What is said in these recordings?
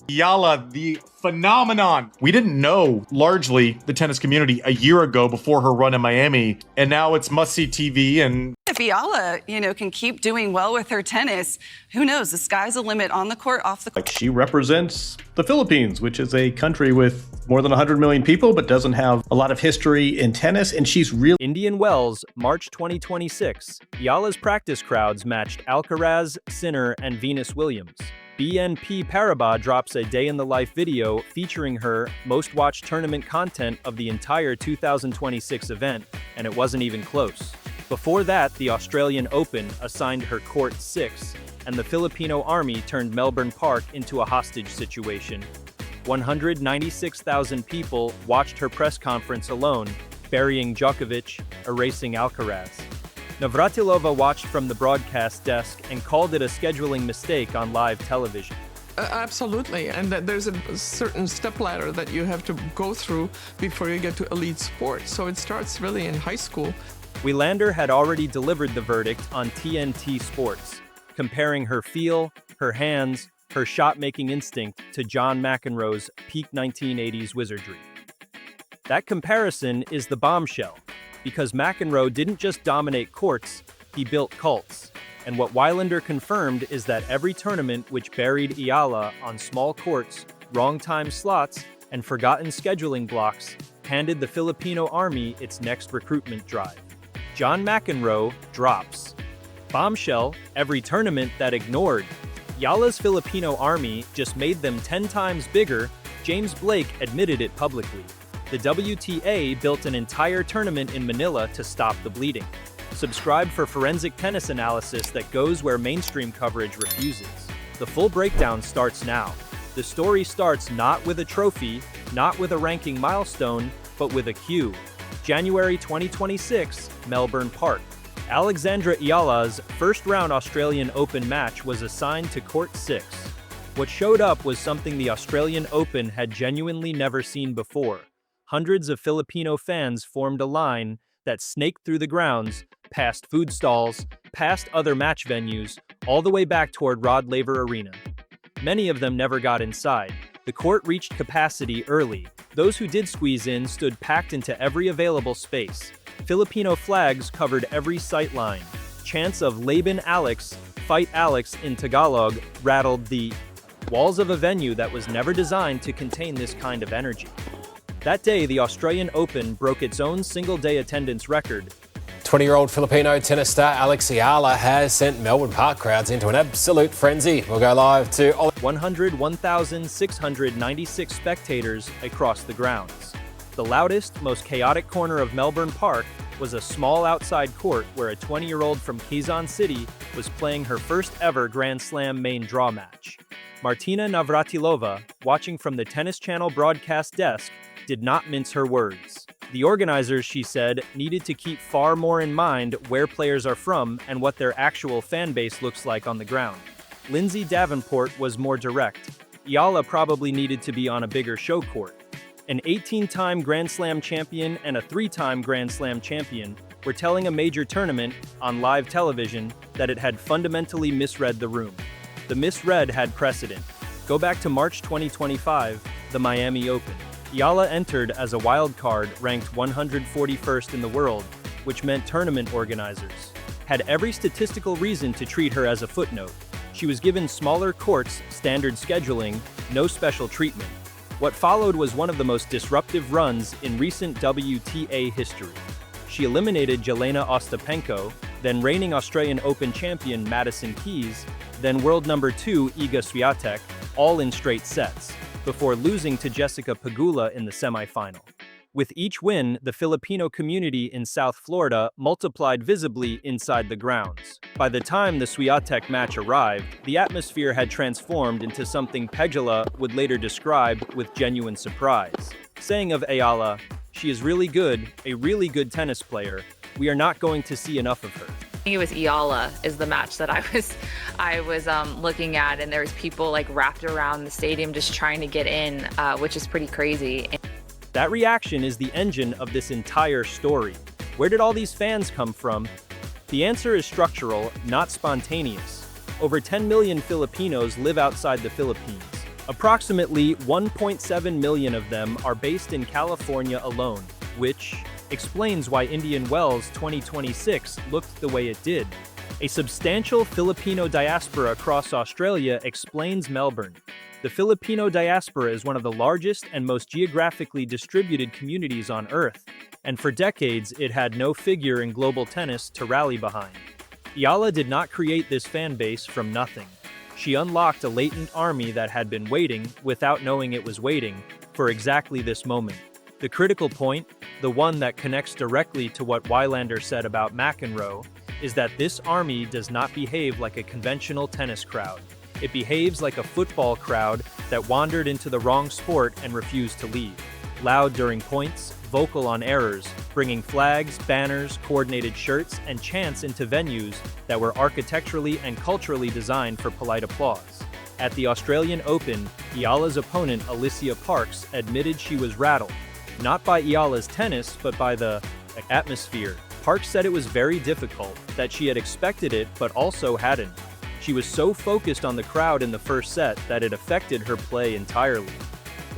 Yala, the phenomenon. We didn't know largely the tennis community a year ago before her run in Miami, and now it's must-see TV. And if Yala, can keep doing well with her tennis, who knows? The sky's the limit on the court, off the court. She represents the Philippines, which is a country with more than 100 million people, but doesn't have a lot of history in tennis, and she's real. Indian Wells, March 2026. Yala's practice crowds matched Alcaraz, Sinner, and Venus Williams. BNP Paribas drops a day-in-the-life video featuring her most-watched tournament content of the entire 2026 event, and it wasn't even close. Before that, the Australian Open assigned her court 6, and the Filipino Army turned Melbourne Park into a hostage situation. 196,000 people watched her press conference alone, burying Djokovic, erasing Alcaraz. Navratilova watched from the broadcast desk and called it a scheduling mistake on live television. Absolutely, and that there's a certain stepladder that you have to go through before you get to elite sports, so it starts really in high school. Wilander had already delivered the verdict on TNT Sports, comparing her feel, her hands, her shot-making instinct to John McEnroe's peak 1980s wizardry. That comparison is the bombshell, because McEnroe didn't just dominate courts, he built cults. And what Wilander confirmed is that every tournament which buried Eala on small courts, wrong time slots, and forgotten scheduling blocks handed the Filipino Army its next recruitment drive. John McEnroe drops. Bombshell, every tournament that ignored. Yala's Filipino Army just made them 10 times bigger. James Blake admitted it publicly. The WTA built an entire tournament in Manila to stop the bleeding. Subscribe for forensic tennis analysis that goes where mainstream coverage refuses. The full breakdown starts now. The story starts not with a trophy, not with a ranking milestone, but with a cue. January 2026, Melbourne Park. Alexandra Eala's first-round Australian Open match was assigned to Court 6. What showed up was something the Australian Open had genuinely never seen before. Hundreds of Filipino fans formed a line that snaked through the grounds, past food stalls, past other match venues, all the way back toward Rod Laver Arena. Many of them never got inside. The court reached capacity early. Those who did squeeze in stood packed into every available space. Filipino flags covered every sight line. Chants of Laban Alex, Fight Alex in Tagalog rattled the walls of a venue that was never designed to contain this kind of energy. That day, the Australian Open broke its own single-day attendance record. 20-year-old Filipino tennis star Alex Eala has sent Melbourne Park crowds into an absolute frenzy. We'll go live to 101,696 spectators across the grounds. The loudest, most chaotic corner of Melbourne Park was a small outside court where a 20-year-old from Quezon City was playing her first ever Grand Slam main draw match. Martina Navratilova, watching from the Tennis Channel broadcast desk, did not mince her words. The organizers, she said, needed to keep far more in mind where players are from and what their actual fan base looks like on the ground. Lindsay Davenport was more direct. Yala probably needed to be on a bigger show court. An 18-time Grand Slam champion and a 3-time Grand Slam champion were telling a major tournament on live television that it had fundamentally misread the room. The misread had precedent. Go back to March 2025, the Miami Open. Yala entered as a wild card ranked 141st in the world, which meant tournament organizers had every statistical reason to treat her as a footnote. She was given smaller courts, standard scheduling, no special treatment. What followed was one of the most disruptive runs in recent WTA history. She eliminated Jelena Ostapenko, then reigning Australian Open champion Madison Keys, then world number 2 Iga Swiatek, all in straight sets, before losing to Jessica Pegula in the semifinal. With each win, the Filipino community in South Florida multiplied visibly inside the grounds. By the time the Swiatek match arrived, the atmosphere had transformed into something Pegula would later describe with genuine surprise, saying of Eala, "She is really good, a really good tennis player. We are not going to see enough of her." It was Yala is the match that I was looking at, and there was people like wrapped around the stadium just trying to get in, which is pretty crazy. That reaction is the engine of this entire story. Where did all these fans come from? The answer is structural, not spontaneous. Over 10 million Filipinos live outside the Philippines. Approximately 1.7 million of them are based in California alone, which explains why Indian Wells 2026 looked the way it did. A substantial Filipino diaspora across Australia explains Melbourne. The Filipino diaspora is one of the largest and most geographically distributed communities on Earth, and for decades it had no figure in global tennis to rally behind. Yala did not create this fan base from nothing. She unlocked a latent army that had been waiting, without knowing it was waiting, for exactly this moment. The critical point, the one that connects directly to what Wylander said about McEnroe, is that this army does not behave like a conventional tennis crowd. It behaves like a football crowd that wandered into the wrong sport and refused to leave. Loud during points, vocal on errors, bringing flags, banners, coordinated shirts, and chants into venues that were architecturally and culturally designed for polite applause. At the Australian Open, Yala's opponent Alicia Parks admitted she was rattled, not by Yala's tennis, but by the atmosphere. Parks said it was very difficult, that she had expected it but also hadn't. She was so focused on the crowd in the first set that it affected her play entirely.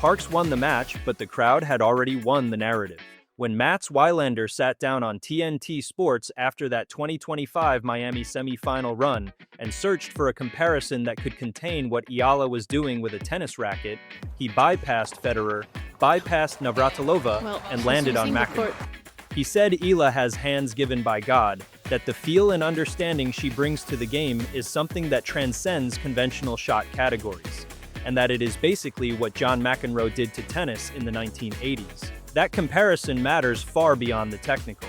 Parks won the match, but the crowd had already won the narrative. When Mats Wylander sat down on TNT Sports after that 2025 Miami semifinal run and searched for a comparison that could contain what Yala was doing with a tennis racket, he bypassed Federer, bypassed Navratilova, and landed on McEnroe. He said Eala has hands given by God, that the feel and understanding she brings to the game is something that transcends conventional shot categories, and that it is basically what John McEnroe did to tennis in the 1980s. That comparison matters far beyond the technical.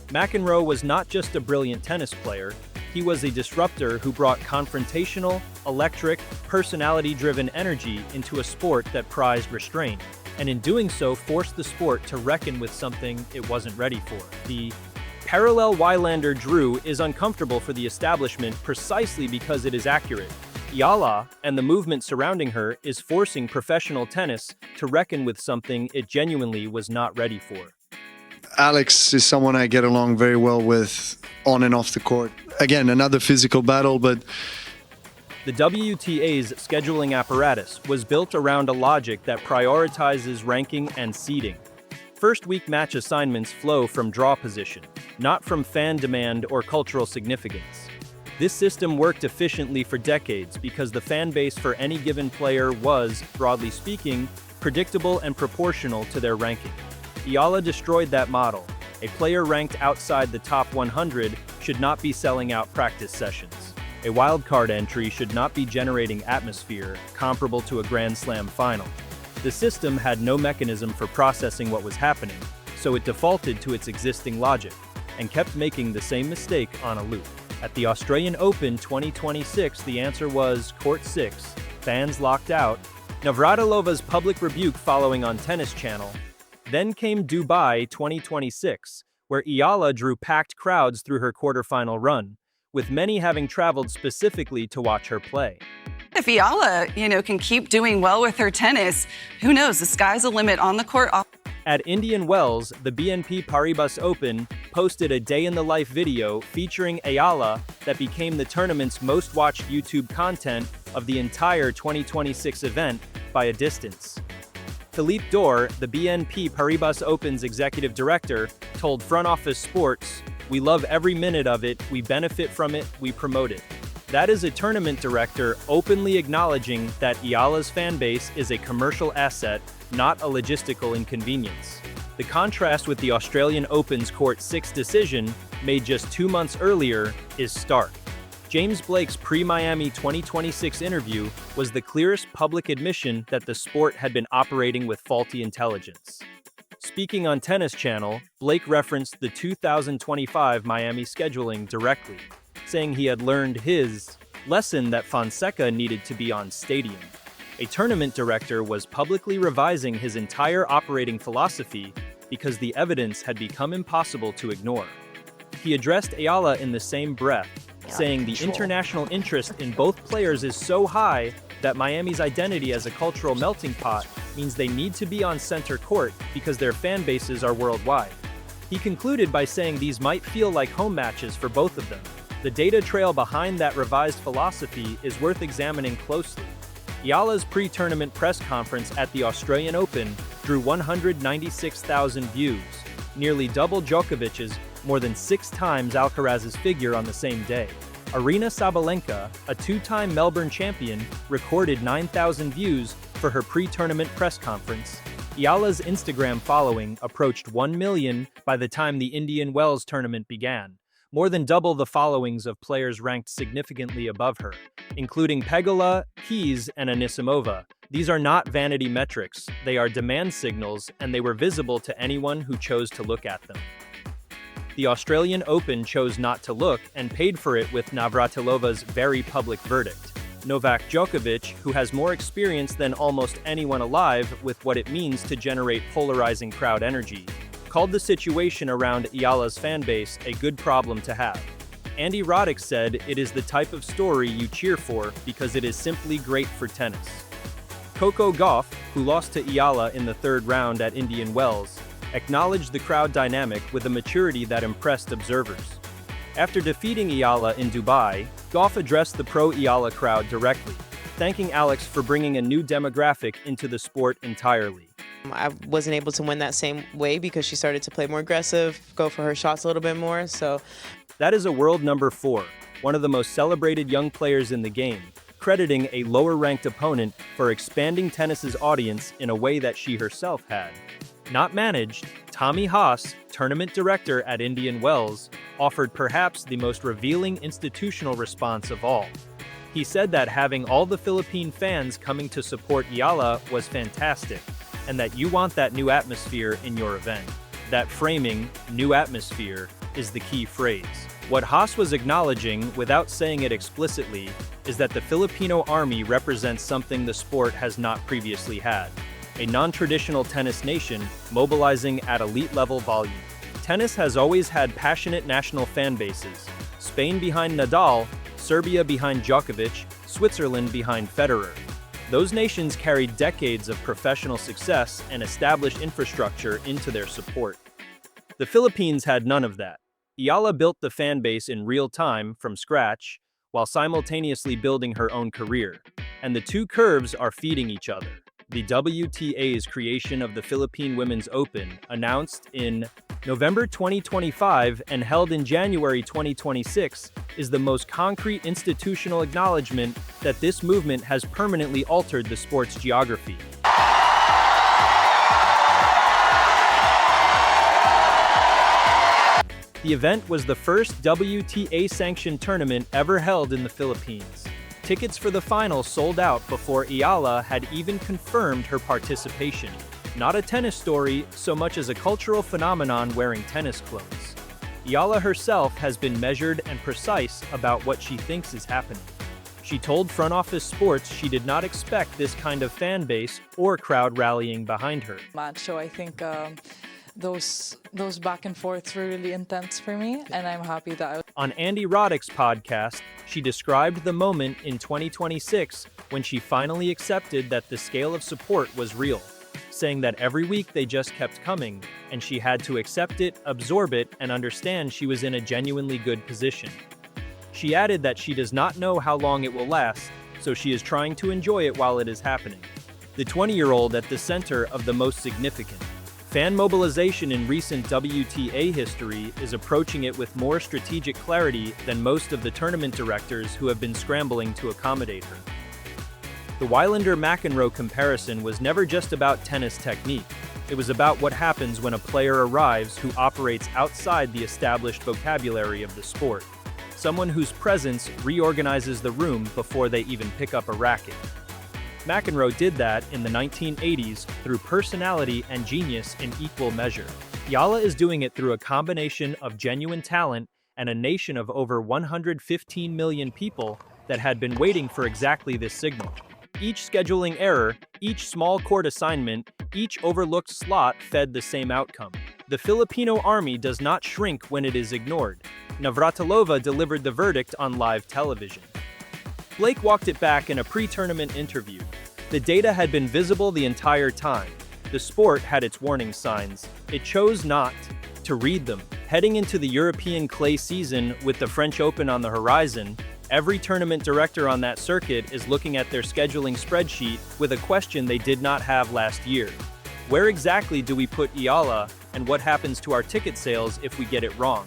McEnroe was not just a brilliant tennis player, he was a disruptor who brought confrontational, electric, personality-driven energy into a sport that prized restraint, and in doing so forced the sport to reckon with something it wasn't ready for. The parallel Wylander drew is uncomfortable for the establishment precisely because it is accurate. Yala, and the movement surrounding her, is forcing professional tennis to reckon with something it genuinely was not ready for. Alex is someone I get along very well with on and off the court. Again, another physical battle, but the WTA's scheduling apparatus was built around a logic that prioritizes ranking and seeding. First week match assignments flow from draw position, not from fan demand or cultural significance. This system worked efficiently for decades because the fan base for any given player was, broadly speaking, predictable and proportional to their ranking. Yala destroyed that model. A player ranked outside the top 100 should not be selling out practice sessions. A wildcard entry should not be generating atmosphere comparable to a Grand Slam final. The system had no mechanism for processing what was happening, so it defaulted to its existing logic and kept making the same mistake on a loop. At the Australian Open 2026, the answer was Court 6, fans locked out, Navratilova's public rebuke following on Tennis Channel. Then came Dubai 2026, where Yala drew packed crowds through her quarterfinal run, with many having traveled specifically to watch her play. If Yala, can keep doing well with her tennis, who knows, the sky's the limit on the court. At Indian Wells, the BNP Paribas Open posted a day-in-the-life video featuring Yala that became the tournament's most watched YouTube content of the entire 2026 event by a distance. Philippe Dor, the BNP Paribas Open's executive director, told Front Office Sports, "We love every minute of it, we benefit from it, we promote it." That is a tournament director openly acknowledging that Yala's fan base is a commercial asset, not a logistical inconvenience. The contrast with the Australian Open's Court 6 decision, made just 2 months earlier, is stark. James Blake's pre-Miami 2026 interview was the clearest public admission that the sport had been operating with faulty intelligence. Speaking on Tennis Channel, Blake referenced the 2025 Miami scheduling directly, saying he had learned his lesson that Fonseca needed to be on stadium. A tournament director was publicly revising his entire operating philosophy because the evidence had become impossible to ignore. He addressed Yala in the same breath, saying the international interest in both players is so high that Miami's identity as a cultural melting pot means they need to be on center court because their fan bases are worldwide. He concluded by saying these might feel like home matches for both of them. The data trail behind that revised philosophy is worth examining closely. Yala's pre-tournament press conference at the Australian Open drew 196,000 views, nearly double Djokovic's, more than 6 times Alcaraz's figure on the same day. Aryna Sabalenka, a 2-time Melbourne champion, recorded 9,000 views for her pre-tournament press conference. Yala's Instagram following approached 1 million by the time the Indian Wells tournament began, more than double the followings of players ranked significantly above her, including Pegula, Keys, and Anisimova. These are not vanity metrics, they are demand signals, and they were visible to anyone who chose to look at them. The Australian Open chose not to look and paid for it with Navratilova's very public verdict. Novak Djokovic, who has more experience than almost anyone alive with what it means to generate polarizing crowd energy, called the situation around Yala's fanbase a good problem to have. Andy Roddick said it is the type of story you cheer for because it is simply great for tennis. Coco Gauff, who lost to Yala in the 3rd round at Indian Wells, acknowledged the crowd dynamic with a maturity that impressed observers. After defeating Yala in Dubai, Gauff addressed the pro-Yala crowd directly, thanking Alex for bringing a new demographic into the sport entirely. I wasn't able to win that same way because she started to play more aggressive, go for her shots a little bit more, so... That is a world number 4, one of the most celebrated young players in the game, crediting a lower-ranked opponent for expanding tennis's audience in a way that she herself had. Not managed, Tommy Haas, tournament director at Indian Wells, offered perhaps the most revealing institutional response of all. He said that having all the Philippine fans coming to support Yala was fantastic, and that you want that new atmosphere in your event. That framing, new atmosphere, is the key phrase. What Haas was acknowledging, without saying it explicitly, is that the Filipino Army represents something the sport has not previously had. A non-traditional tennis nation mobilizing at elite-level volume. Tennis has always had passionate national fan bases. Spain behind Nadal, Serbia behind Djokovic, Switzerland behind Federer. Those nations carried decades of professional success and established infrastructure into their support. The Philippines had none of that. Yala built the fan base in real time, from scratch, while simultaneously building her own career. And the two curves are feeding each other. The WTA's creation of the Philippine Women's Open, announced in November 2025 and held in January 2026, is the most concrete institutional acknowledgement that this movement has permanently altered the sport's geography. The event was the first WTA-sanctioned tournament ever held in the Philippines. Tickets for the final sold out before Yala had even confirmed her participation. Not a tennis story so much as a cultural phenomenon wearing tennis clothes. Yala herself has been measured and precise about what she thinks is happening. She told Front Office Sports she did not expect this kind of fan base or crowd rallying behind her. So I think those back and forths were really intense for me, and I'm happy that On Andy Roddick's podcast, she described the moment in 2026 when she finally accepted that the scale of support was real, saying that every week they just kept coming, and she had to accept it, absorb it, and understand she was in a genuinely good position. She added that she does not know how long it will last, so she is trying to enjoy it while it is happening. The 20-year-old at the center of the most significant fan mobilization in recent WTA history is approaching it with more strategic clarity than most of the tournament directors who have been scrambling to accommodate her. The Wilander-McEnroe comparison was never just about tennis technique. It was about what happens when a player arrives who operates outside the established vocabulary of the sport. Someone whose presence reorganizes the room before they even pick up a racket. McEnroe did that in the 1980s through personality and genius in equal measure. Yala is doing it through a combination of genuine talent and a nation of over 115 million people that had been waiting for exactly this signal. Each scheduling error, each small court assignment, each overlooked slot fed the same outcome. The Filipino Army does not shrink when it is ignored. Navratilova delivered the verdict on live television. Blake walked it back in a pre-tournament interview. The data had been visible the entire time. The sport had its warning signs. It chose not to read them. Heading into the European clay season with the French Open on the horizon, Every tournament director on that circuit is looking at their scheduling spreadsheet with a question they did not have last year. Where exactly do we put Yala, and what happens to our ticket sales if we get it wrong?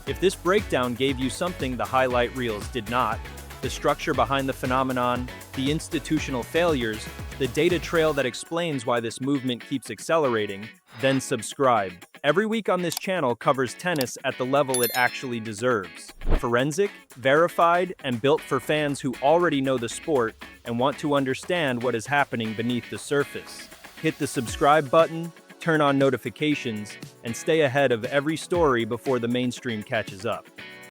If this breakdown gave you something the highlight reels did not, the structure behind the phenomenon, the institutional failures, the data trail that explains why this movement keeps accelerating, then subscribe. Every week on this channel covers tennis at the level it actually deserves. Forensic, verified, and built for fans who already know the sport and want to understand what is happening beneath the surface. Hit the subscribe button, turn on notifications, and stay ahead of every story before the mainstream catches up.